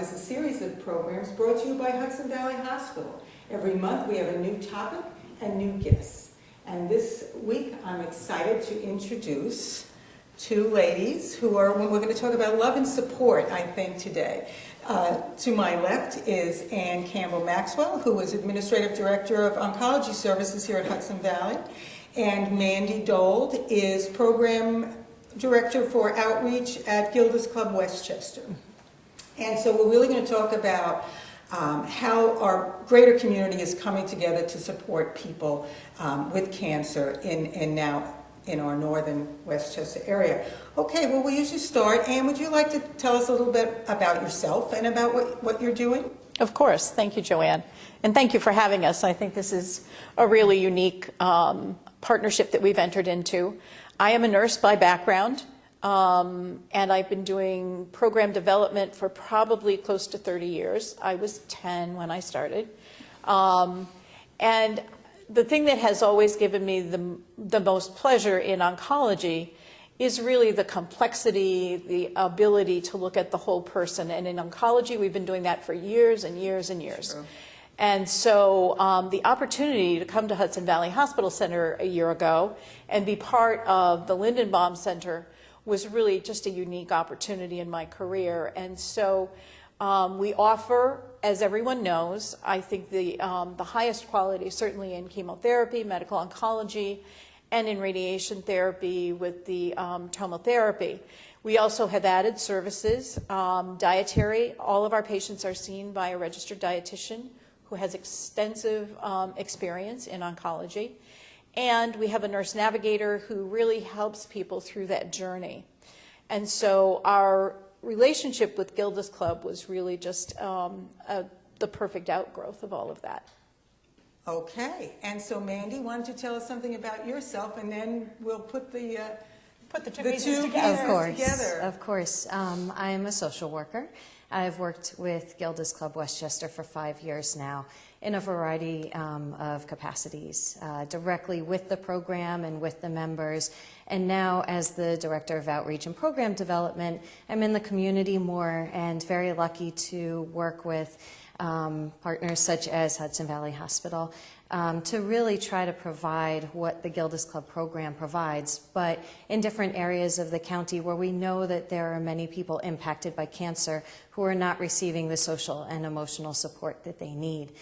is a series of programs brought to you by Hudson Valley Hospital. Every month we have a new topic and new guests. And this week I'm excited to introduce two ladies who are, we're going to talk about love and support, I think, today. To my left is Anne-Campbell Maxwell, who is Administrative Director of Oncology Services here at Hudson Valley. And Mandy Dold is Program Director for Outreach at Gilda's Club Westchester. And so we're really going to talk about how our greater community is coming together to support people with cancer in our northern Westchester area. Okay, well, we usually start. Anne, would you like to tell us a little bit about yourself and about what you're doing? Of course. Thank you, Joanne. And thank you for having us. I think this is a really unique partnership that we've entered into. I am a nurse by background, and I've been doing program development for probably close to 30 years. I was 10 when I started. And the thing that has always given me the most pleasure in oncology is really the complexity, the ability to look at the whole person. And in oncology, we've been doing that for years and years and years. Sure. And so the opportunity to come to Hudson Valley Hospital Center a year ago and be part of the Lindenbaum Center was really just a unique opportunity in my career. And so we offer, as everyone knows, I think the highest quality certainly in chemotherapy, medical oncology, and in radiation therapy with the tomotherapy. We also have added services, dietary. All of our patients are seen by a registered dietitian who has extensive experience in oncology. And we have a nurse navigator who really helps people through that journey. And so our relationship with Gilda's Club was really just the perfect outgrowth of all of that. Okay, and so Mandy, why don't you tell us something about yourself, and then we'll put the two pieces together. Of course. I am a social worker. I've worked with Gilda's Club Westchester for 5 years now in a variety of capacities, directly with the program and with the members. And now as the Director of Outreach and Program Development, I'm in the community more and very lucky to work with partners such as Hudson Valley Hospital to really try to provide what the Gilda's Club program provides, but in different areas of the county where we know that there are many people impacted by cancer who are not receiving the social and emotional support that they need.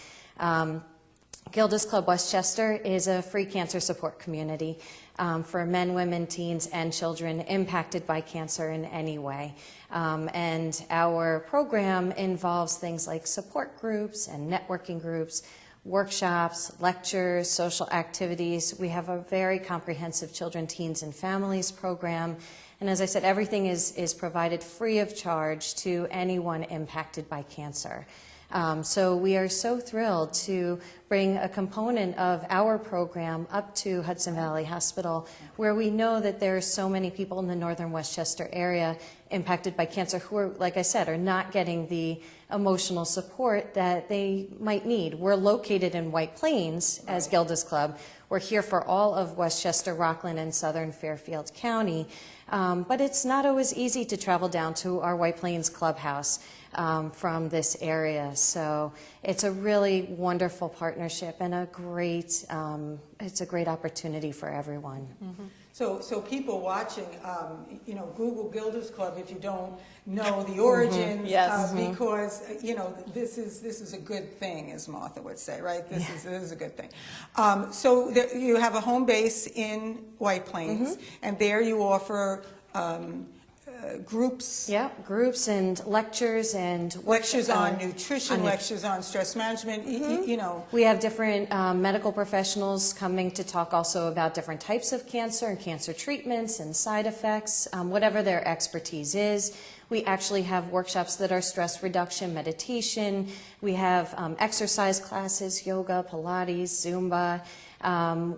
Gilda's Club Westchester is a free cancer support community for men, women, teens, and children impacted by cancer in any way. And our program involves things like support groups and networking groups, workshops, lectures, social activities. We have a very comprehensive children, teens, and families program. And as I said, everything is provided free of charge to anyone impacted by cancer. So we are so thrilled to bring a component of our program up to Hudson Valley Hospital, where we know that there are so many people in the northern Westchester area impacted by cancer who are, like I said, are not getting the emotional support that they might need. We're located in White Plains as Gilda's Club. We're here for all of Westchester, Rockland, and southern Fairfield County. But it's not always easy to travel down to our White Plains clubhouse from this area. So it's a really wonderful partnership and it's a great opportunity for everyone. Mm-hmm. So people watching, Google Gilda's Club if you don't know the origins, mm-hmm. Yes. Because this is a good thing, as Martha would say, right? This is a good thing. So you have a home base in White Plains, mm-hmm. and there you offer groups. Yeah, groups and lectures and lectures on nutrition, lectures on stress management. Mm-hmm. We have different medical professionals coming to talk also about different types of cancer and cancer treatments and side effects, whatever their expertise is. We actually have workshops that are stress reduction, meditation. We have exercise classes, yoga, Pilates, Zumba.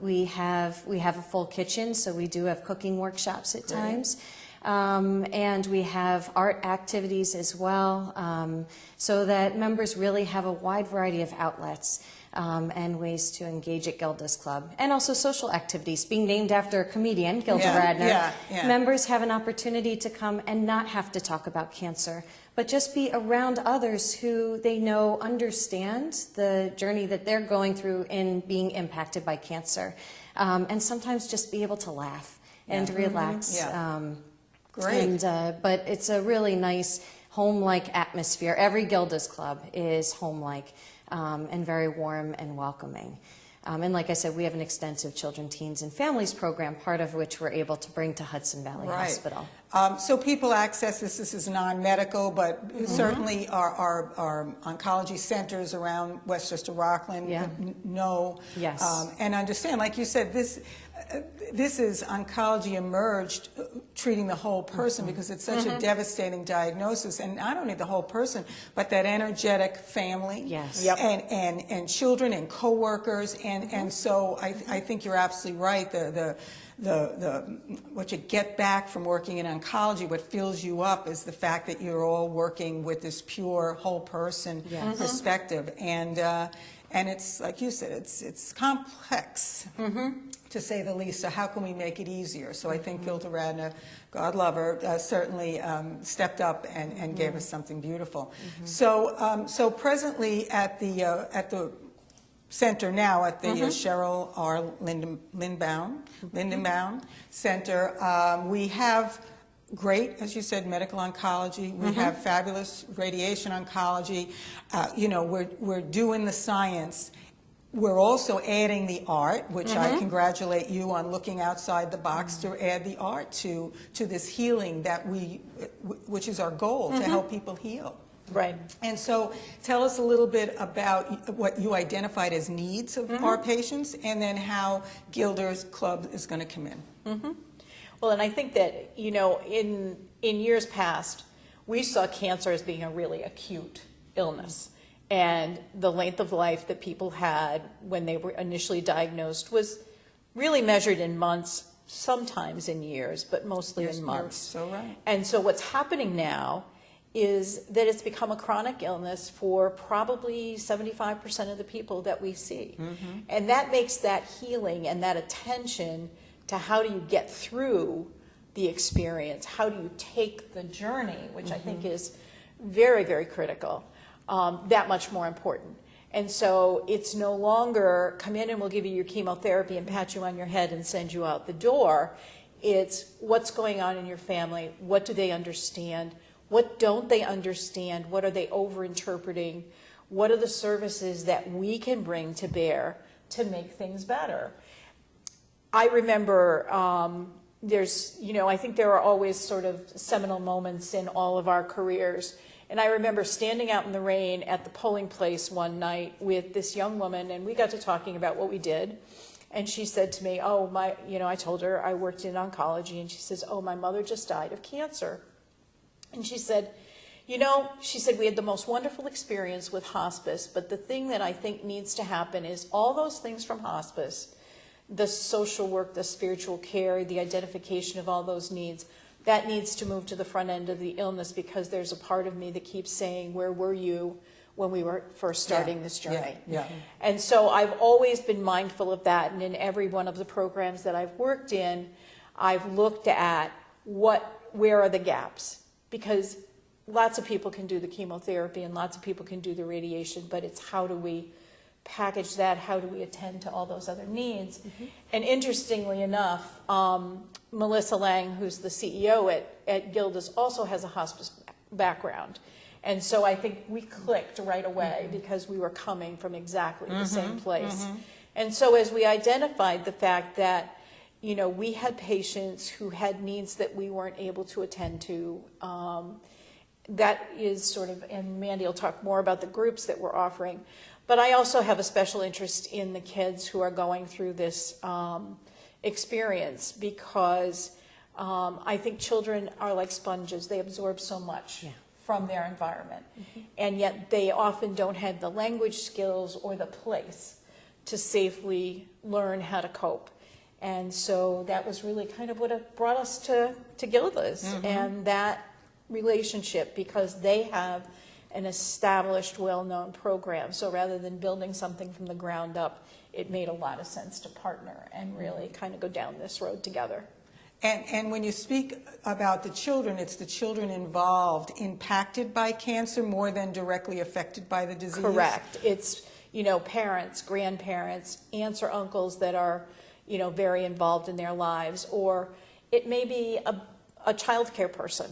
We have a full kitchen, so we do have cooking workshops at times. And we have art activities as well, so that members really have a wide variety of outlets and ways to engage at Gilda's Club. And also social activities. Being named after a comedian, Gilda Radner, members have an opportunity to come and not have to talk about cancer, but just be around others who they know understand the journey that they're going through in being impacted by cancer. And sometimes just be able to laugh and relax. Great. But it's a really nice home-like atmosphere. Every Gilda's Club is home-like and very warm and welcoming. And like I said, we have an extensive children, teens, and families program, part of which we're able to bring to Hudson Valley Hospital. So people access this. This is non-medical, but certainly our oncology centers around Westchester, Rockland know and understand. Like you said, this is oncology emerged, treating the whole person because it's such a devastating diagnosis, and not only the whole person, but that energetic family, and children and coworkers, and so I think you're absolutely right. The what you get back from working in oncology, what fills you up, is the fact that you're all working with this pure whole person perspective, and it's like you said, it's complex. To say the least. So how can we make it easier? So I think Gilda Radner, God love her, certainly stepped up and gave us something beautiful. So presently at the center now, at the Cheryl R. Lindenbaum Center, we have great, as you said, medical oncology. We have fabulous radiation oncology. We're doing the science. We're also adding the art, which I congratulate you on looking outside the box to add the art to this healing that which is our goal, to help people heal. Right. And so tell us a little bit about what you identified as needs of our patients, and then how Gilda's Club is going to come in. Well, and I think that, in years past, we saw cancer as being a really acute illness. And the length of life that people had when they were initially diagnosed was really measured in months, sometimes in years, but mostly in months. You're so right. And so what's happening now is that it's become a chronic illness for probably 75% of the people that we see. And that makes that healing and that attention to how do you get through the experience, how do you take the journey, which I think is very, very critical. That much more important. And so it's no longer come in and we'll give you your chemotherapy and pat you on your head and send you out the door. It's what's going on in your family, what do they understand, what don't they understand, what are they overinterpreting, what are the services that we can bring to bear to make things better. I remember I think there are always sort of seminal moments in all of our careers. And I remember standing out in the rain at the polling place one night with this young woman, and we got to talking about what we did. And she said to me, I told her I worked in oncology, and she says, my mother just died of cancer. And she said, we had the most wonderful experience with hospice, but the thing that I think needs to happen is all those things from hospice, the social work, the spiritual care, the identification of all those needs, that needs to move to the front end of the illness, because there's a part of me that keeps saying, where were you when we were first starting this journey? And so I've always been mindful of that, and in every one of the programs that I've worked in, I've looked at where are the gaps, because lots of people can do the chemotherapy and lots of people can do the radiation, but it's how do we package that, how do we attend to all those other needs. And interestingly enough, Melissa Lang, who's the CEO at Gilda's, also has a hospice background. And so I think we clicked right away because we were coming from exactly the same place. And so as we identified the fact that, we had patients who had needs that we weren't able to attend to, that is sort of, and Mandy will talk more about the groups that we're offering. But I also have a special interest in the kids who are going through this experience, because I think children are like sponges. They absorb so much from their environment. And yet they often don't have the language skills or the place to safely learn how to cope. And so that was really kind of what brought us to Gilda's and that relationship, because they have an established, well-known program. So rather than building something from the ground up, it made a lot of sense to partner and really kind of go down this road together. And when you speak about the children, it's the children involved, impacted by cancer more than directly affected by the disease? Correct. It's, parents, grandparents, aunts or uncles that are, very involved in their lives, or it may be a child care person,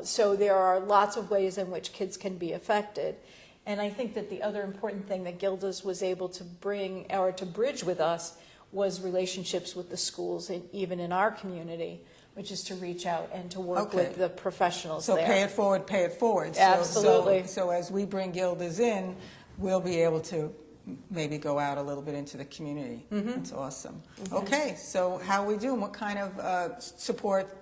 so there are lots of ways in which kids can be affected. And I think that the other important thing that Gilda's was able to bring or to bridge with us was relationships with the schools, and even in our community, which is to reach out and to work with the professionals so there. Pay it forward, pay it forward. Absolutely. So as we bring Gilda's in, we'll be able to maybe go out a little bit into the community. That's awesome. Okay, so how are we doing? What kind of support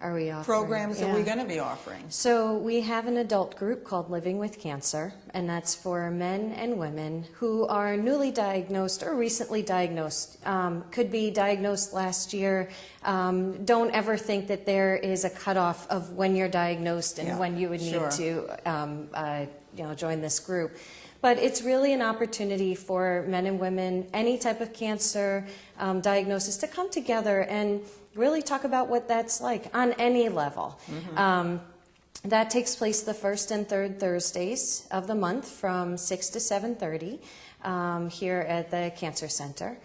Are we offering? programs are we going to be offering? So we have an adult group called Living with Cancer, and that's for men and women who are newly diagnosed or recently diagnosed. Could be diagnosed last year. Don't ever think that there is a cutoff of when you're diagnosed and when you would need to join this group. But it's really an opportunity for men and women, any type of cancer diagnosis, to come together and really talk about what that's like on any level. That takes place the first and third Thursdays of the month from 6 to 7:30 here at the Cancer Center.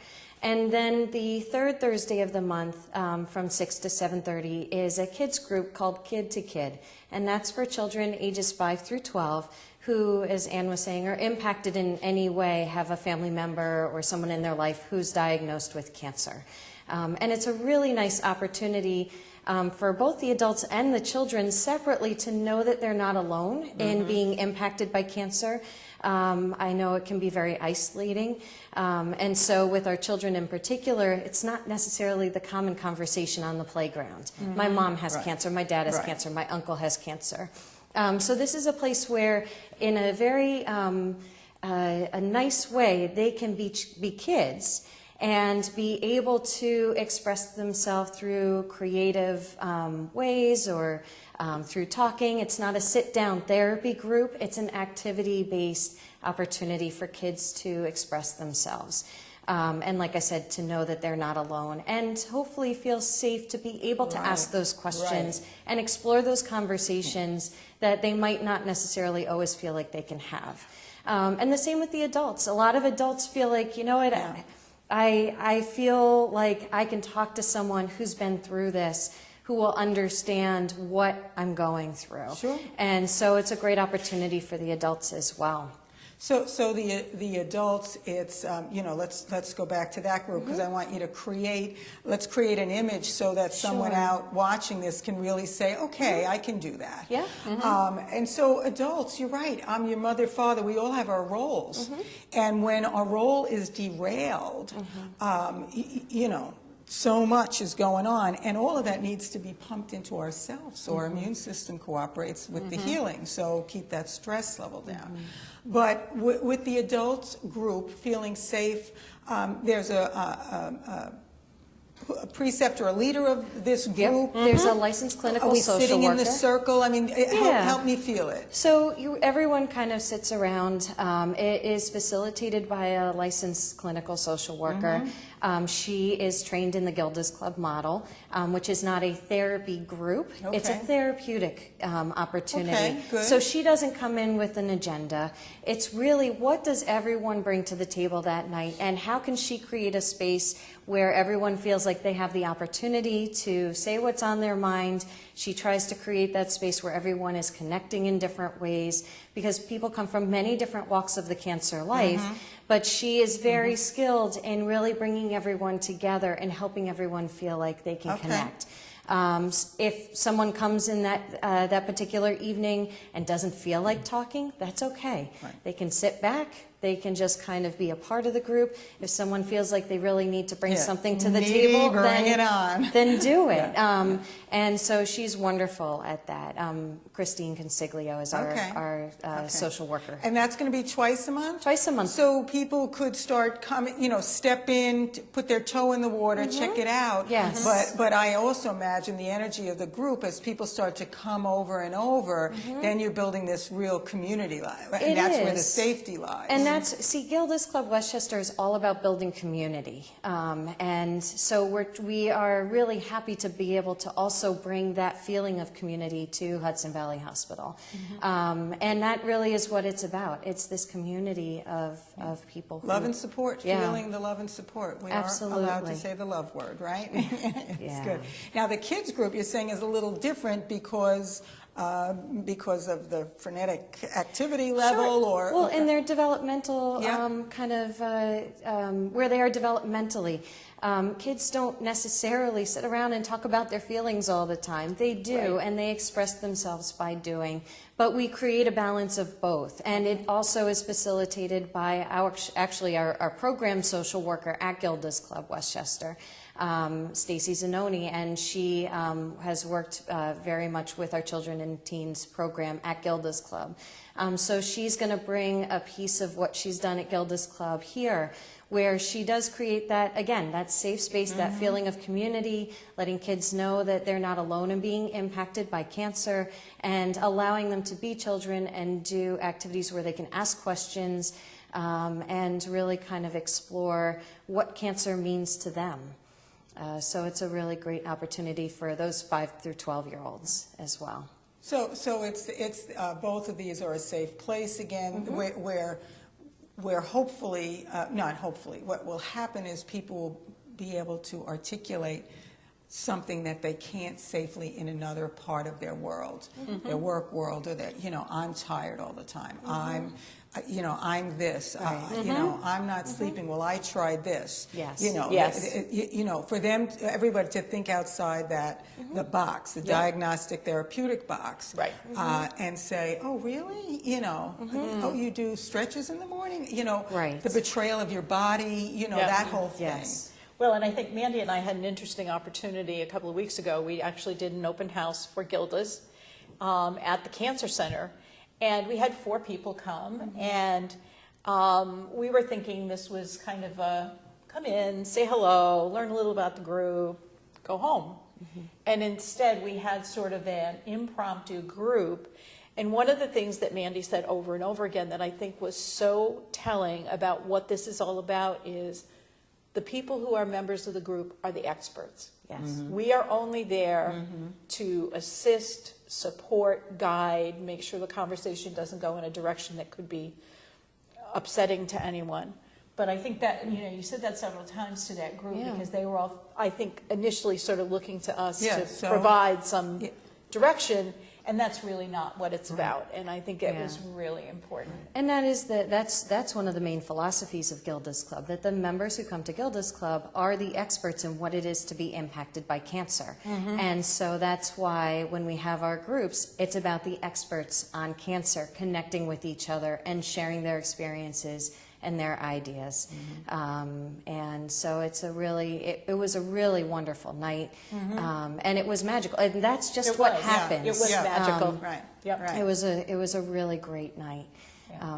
And then the third Thursday of the month from 6 to 7:30 is a kids group called Kid to Kid. And that's for children ages 5 through 12 who, as Anne was saying, are impacted in any way, have a family member or someone in their life who's diagnosed with cancer. And it's a really nice opportunity for both the adults and the children separately to know that they're not alone in being impacted by cancer. I know it can be very isolating. And so with our children in particular, it's not necessarily the common conversation on the playground. My mom has cancer, my dad has cancer, my uncle has cancer. So this is a place where, in a very a nice way, they can be kids and be able to express themselves through creative ways or through talking. It's not a sit-down therapy group. It's an activity-based opportunity for kids to express themselves. And like I said, to know that they're not alone and hopefully feel safe to be able to ask those questions and explore those conversations that they might not necessarily always feel like they can have. And the same with the adults. A lot of adults feel like, you know what, I feel like I can talk to someone who's been through this, who will understand what I'm going through. Sure. And so it's a great opportunity for the adults as well. So the adults, it's let's go back to that group, because I want you to let's create an image so that someone out watching this can really say, okay, I can do that. Yeah. And so adults, you're right. I'm your mother, father. We all have our roles, and when our role is derailed, so much is going on, and all of that needs to be pumped into ourselves so our immune system cooperates with the healing, so keep that stress level down. But with the adults group feeling safe, there's a preceptor, a leader of this group. There's a licensed clinical social worker. Are we sitting in the circle? I mean, help me feel it. So everyone kind of sits around. It is facilitated by a licensed clinical social worker. She is trained in the Gilda's Club model, which is not a therapy group. It's a therapeutic opportunity. So she doesn't come in with an agenda. It's really, what does everyone bring to the table that night, and how can she create a space where everyone feels like they have the opportunity to say what's on their mind. She tries to create that space where everyone is connecting in different ways, because people come from many different walks of the cancer life, but she is very skilled in really bringing everyone together and helping everyone feel like they can connect. If someone comes in that particular evening and doesn't feel like talking, that's okay. They can sit back. They can just kind of be a part of the group. If someone feels like they really need to bring something to the table, then do it. And so she's wonderful at that. Christine Consiglio is our social worker. And that's going to be twice a month? Twice a month. So people could start coming, step in, put their toe in the water, check it out. Yes. But I also imagine the energy of the group, as people start to come over and over, then you're building this real community life. And that's where the safety lies. And And that's, see, Gilda's Club Westchester is all about building community. And so we are really happy to be able to also bring that feeling of community to Hudson Valley Hospital. And that really is what it's about. It's this community of people. Love and support, Yeah. feeling the love and support. We Absolutely. are allowed to say the love word, right? It's Yeah. good. Now, the kids group you're saying is a little different because of the frenetic activity level, or well, in their developmental Yeah. kind of where they are developmentally. Kids don't necessarily sit around and talk about their feelings all the time. They do, Right. and they express themselves by doing. But we create a balance of both, and it also is facilitated by our program social worker at Gilda's Club Westchester, Stacy Zanoni, and she has worked very much with our children and teens program at Gilda's Club. So she's going to bring a piece of what she's done at Gilda's Club here, where she does create that, again, that safe space, that feeling of community, letting kids know that they're not alone in being impacted by cancer, and allowing them to be children and do activities where they can ask questions and really kind of explore what cancer means to them. So it's a really great opportunity for those 5 through 12-year-olds as well. So it's both of these are a safe place again, where hopefully, not hopefully, what will happen is people will be able to articulate something that they can't safely in another part of their world, their work world, or that, I'm tired all the time. I'm this, I'm not sleeping. Well, I tried this. Yes. Yes. For them, everybody to think outside the box, the diagnostic therapeutic box, Right. And say, oh, really? Oh, you do stretches in the morning? Right. The betrayal of your body, that whole thing. Yes. Well, and I think Mandy and I had an interesting opportunity a couple of weeks ago. We actually did an open house for Gilda's at the Cancer Center, and we had 4 people come, and we were thinking this was kind of a come in, say hello, learn a little about the group, go home. And instead, we had sort of an impromptu group. And one of the things that Mandy said over and over again that I think was so telling about what this is all about is the people who are members of the group are the experts. Yes. We are only there to assist, support, guide, make sure the conversation doesn't go in a direction that could be upsetting to anyone. But I think that, you said that several times to that group because they were all, I think, initially sort of looking to us to provide some direction, and that's really not what it's about. And I think it was really important. And that's one of the main philosophies of Gilda's Club, that the members who come to Gilda's Club are the experts in what it is to be impacted by cancer. And so that's why when we have our groups, it's about the experts on cancer connecting with each other and sharing their experiences and their ideas. And so it was a really wonderful night, and it was magical. And that's just what happens. It was magical. Right. Yep. Right. It was a really great night.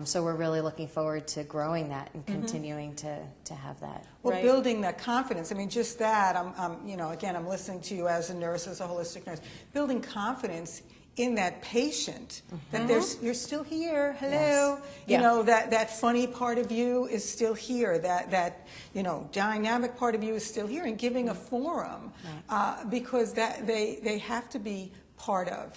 So we're really looking forward to growing that and continuing to have that. Well, building that confidence. I mean, just that. I'm listening to you as a nurse, as a holistic nurse. Building confidence in that patient, that you're still here. Hello. Yes. That funny part of you is still here. That dynamic part of you is still here, and giving a forum, because that they have to be part of.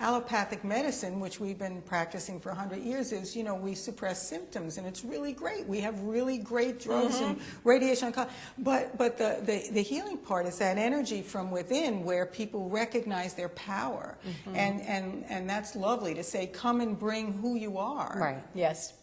Allopathic medicine, which we've been practicing for 100 years, is, we suppress symptoms, and it's really great. We have really great drugs and radiation oncology. But the healing part is that energy from within, where people recognize their power. And that's lovely to say, come and bring who you are. Right. Yes.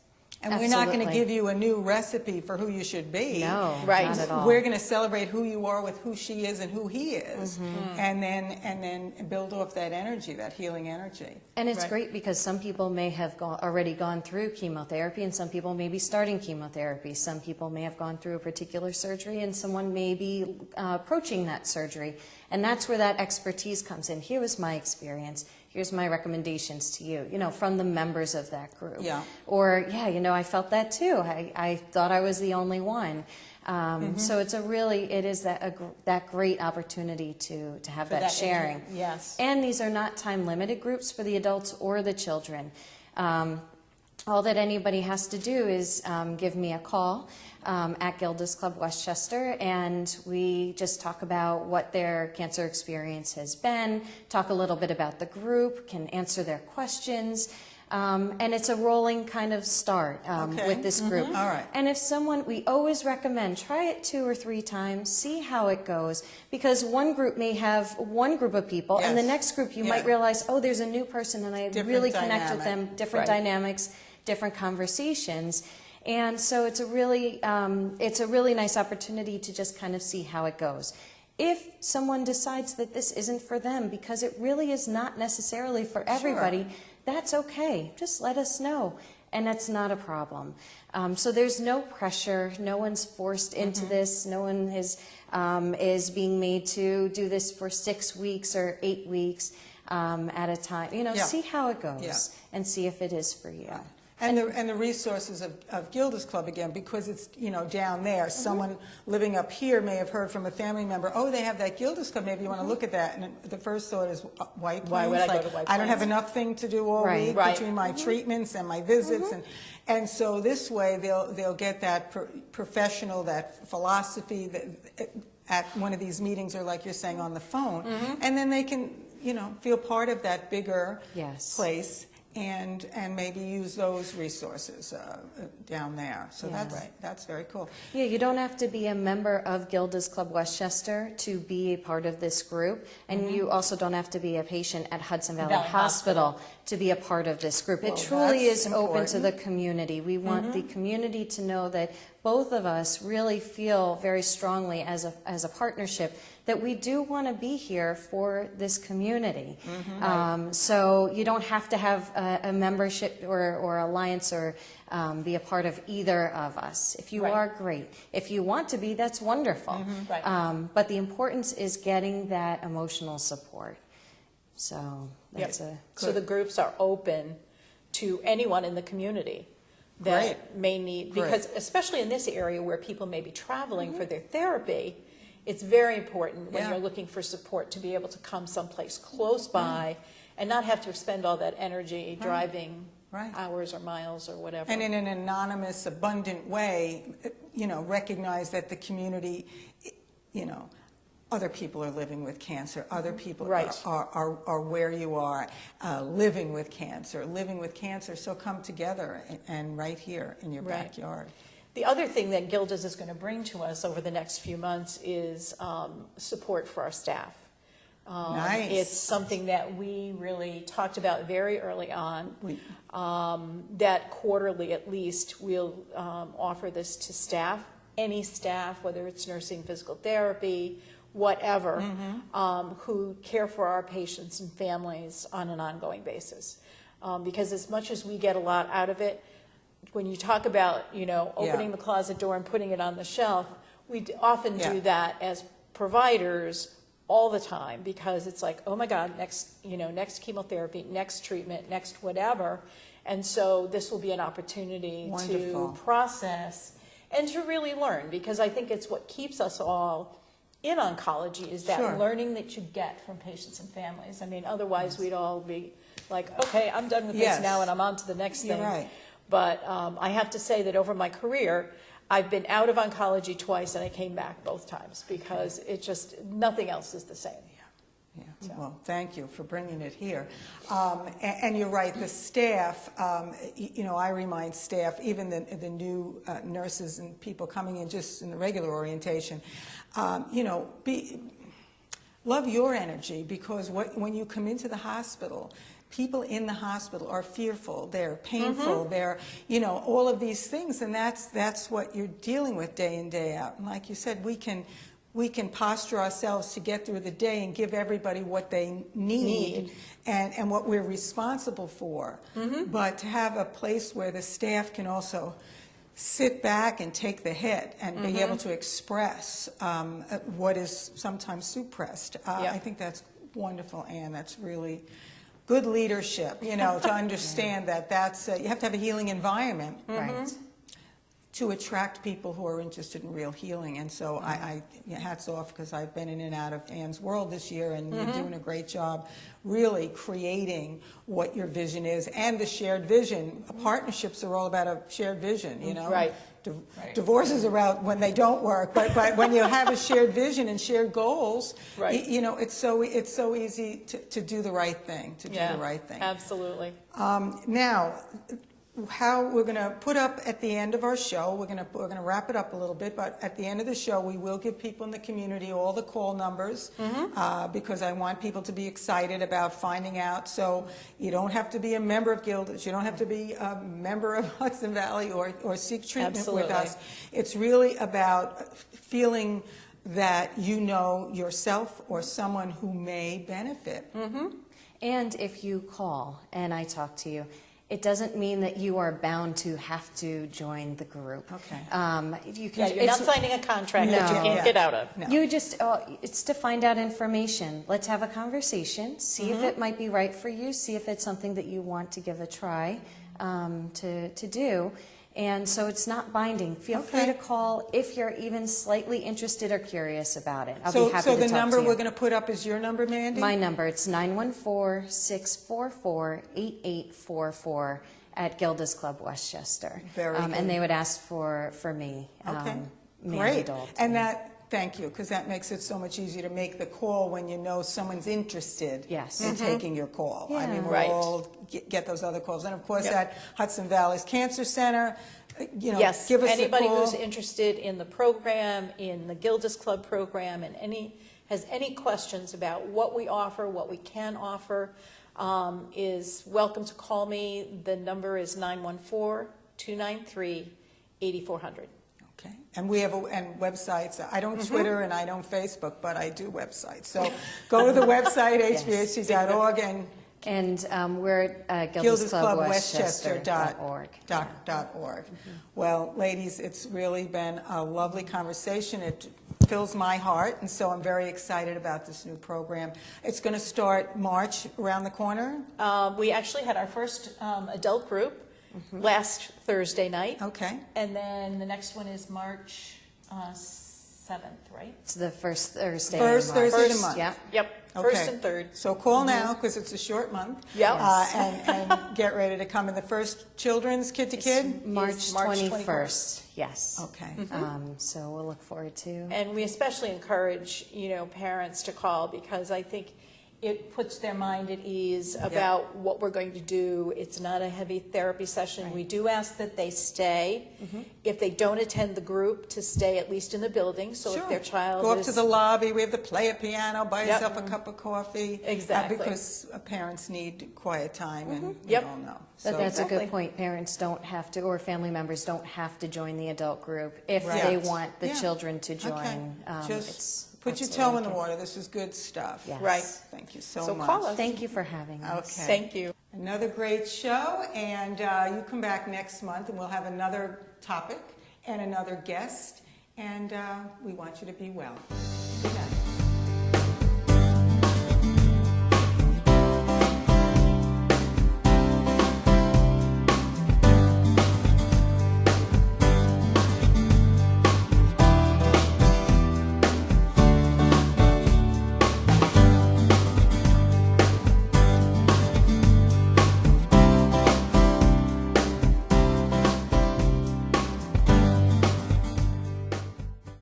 And we're not going to give you a new recipe for who you should be. No, Right. not at all. We're going to celebrate who you are with who she is and who he is, and then build off that energy, that healing energy. And it's great because some people may have already gone through chemotherapy, and some people may be starting chemotherapy. Some people may have gone through a particular surgery, and someone may be approaching that surgery. And that's where that expertise comes in. Here was my experience. Here's my recommendations to you, from the members of that group. Yeah. Or, I felt that too. I thought I was the only one. So it is that great opportunity to have that sharing. Yes. And these are not time-limited groups for the adults or the children. all that anybody has to do is give me a call at Gilda's Club Westchester, and we just talk about what their cancer experience has been, talk a little bit about the group, can answer their questions. And it's a rolling kind of start with this group. All right. And if someone, we always recommend, try it 2 or 3 times, see how it goes, because one group may have one group of people, and the next group you might realize, oh, there's a new person, and I really connect with them, different dynamics, different conversations. And so it's a really nice opportunity to just kind of see how it goes. If someone decides that this isn't for them, because it really is not necessarily for everybody, that's okay. Just let us know, and that's not a problem. So there's no pressure. No one's forced into this. No one is being made to do this for 6 weeks or 8 weeks at a time. You know, see how it goes and see if it is for you. Right. And the resources of Gilda's Club, again, because it's, you know, down there. Someone living up here may have heard from a family member, oh, they have that Gilda's Club, maybe you want to look at that. And the first thought is, White Plains? Why would I go to White Plains? I don't have enough thing to do all week between my treatments and my visits. And so this way they'll get that professional, that philosophy that at one of these meetings, or like you're saying, on the phone. And then they can, you know, feel part of that bigger place. And maybe use those resources down there. So that's very cool. Yeah, you don't have to be a member of Gilda's Club Westchester to be a part of this group, and you also don't have to be a patient at Hudson Valley Hospital to be a part of this group. It truly is open to the community. We want the community to know that both of us really feel very strongly as a partnership that we do want to be here for this community. So you don't have to have a membership or alliance or be a part of either of us. If you are, great. If you want to be, that's wonderful. But the importance is getting that emotional support. So that's So the groups are open to anyone in the community that may need, because especially in this area where people may be traveling for their therapy, it's very important when you're looking for support to be able to come someplace close by and not have to expend all that energy driving hours or miles or whatever. And in an anonymous, abundant way, you know, recognize that the community, you know, other people are living with cancer. Other people are where you are, living with cancer. So come together and right here in your backyard. The other thing that Gilda's is going to bring to us over the next few months is support for our staff. It's something that we really talked about very early on, that quarterly at least we'll offer this to staff, any staff, whether it's nursing, physical therapy, whatever, who care for our patients and families on an ongoing basis. Because as much as we get a lot out of it, when you talk about, you know, opening the closet door and putting it on the shelf, we often do that as providers all the time, because it's like, oh my God, next chemotherapy, next treatment, next whatever. And so this will be an opportunity to process and to really learn, because I think it's what keeps us all in oncology is that learning that you get from patients and families. I mean, otherwise we'd all be like, okay, I'm done with this now and I'm on to the next thing. But I have to say that over my career, I've been out of oncology twice and I came back both times, because it just, nothing else is the same. So. Well, thank you for bringing it here. And you're right, the staff, you know, I remind staff, even the new nurses and people coming in just in the regular orientation, you know, love your energy, because when you come into the hospital, people in the hospital are fearful, they're painful, they're, you know, all of these things, and that's what you're dealing with day in, day out. And like you said, we can posture ourselves to get through the day and give everybody what they need. And what we're responsible for. But to have a place where the staff can also sit back and take the hit and be able to express what is sometimes suppressed. I think that's wonderful, Anne. That's really good leadership, you know, to understand that that's, you have to have a healing environment. to attract people who are interested in real healing. And so I hats off, because I've been in and out of Anne's world this year, and you're doing a great job really creating what your vision is and the shared vision. Partnerships are all about a shared vision, you know. Right. Divorces are out when they don't work, but when you have a shared vision and shared goals, Right. you know, it's so easy to do the right thing, do the right thing. Absolutely. Now, how we're going to put up at the end of our show, we're going to wrap it up a little bit, but at the end of the show we will give people in the community all the call numbers, because I want people to be excited about finding out. So you don't have to be a member of Gilda's, you don't have to be a member of Hudson Valley or seek treatment with us. It's really about feeling that you know yourself or someone who may benefit. And if you call and I talk to you, it doesn't mean that you are bound to have to join the group. Okay. You can, You're not signing a contract that you can't get out of. No. You just, it's to find out information. Let's have a conversation, see if it might be right for you, see if it's something that you want to give a try to do. And so it's not binding. Feel free to call if you're even slightly interested or curious about it. I'll be happy to talk to you. So the number we're going to put up is your number, Mandy? My number, it's 914-644-8844 at Gilda's Club Westchester. Very good. And they would ask for me, Mandy Great. Dold. And thank you, because that makes it so much easier to make the call when you know someone's interested in taking your call. I mean, we'll all get those other calls. And of course, at Hudson Valley's Cancer Center, you know, give us anybody a call. who's interested in the program, in the Gilda's Club program, and has any questions about what we offer, what we can offer, is welcome to call me. The number is 914-293-8400. Okay. And we have websites. I don't Twitter and I don't Facebook, but I do websites. So go to the website, hvhc.org, and we're at gildasclubwestchester.org. Well, ladies, it's really been a lovely conversation. It fills my heart, and so I'm very excited about this new program. It's going to start March, around the corner. We actually had our first adult group last Thursday night. Okay. And then the next one is March 7th, right? It's the first Thursday. First Thursday of the month. Yeah. Yep. Okay. First and third. So call now, because it's a short month. Yep. And get ready to come. And the first children's Kid to Kid? March Is March 21st. Yes. Okay. So we'll look forward to. And we especially encourage, parents to call, because I think it puts their mind at ease about what we're going to do. It's not a heavy therapy session. Right. We do ask that they stay. If they don't attend the group, to stay at least in the building. So if their child Go up to the lobby. We have to play a piano, buy Yep. yourself a cup of coffee. Exactly. Because parents need quiet time, and we Yep. all know. But So that's a Exactly. good point. Parents don't have to, or family members don't have to join the adult group if Right. they want the Yeah. children to join. Okay. It's Just put your absolutely toe in the okay. water. This is good stuff. Yes. Right. Thank you so So much. call us. Thank you for having us. Okay. Thank you. Another great show, and you come back next month, and we'll have another topic and another guest, and we want you to be well. Good night.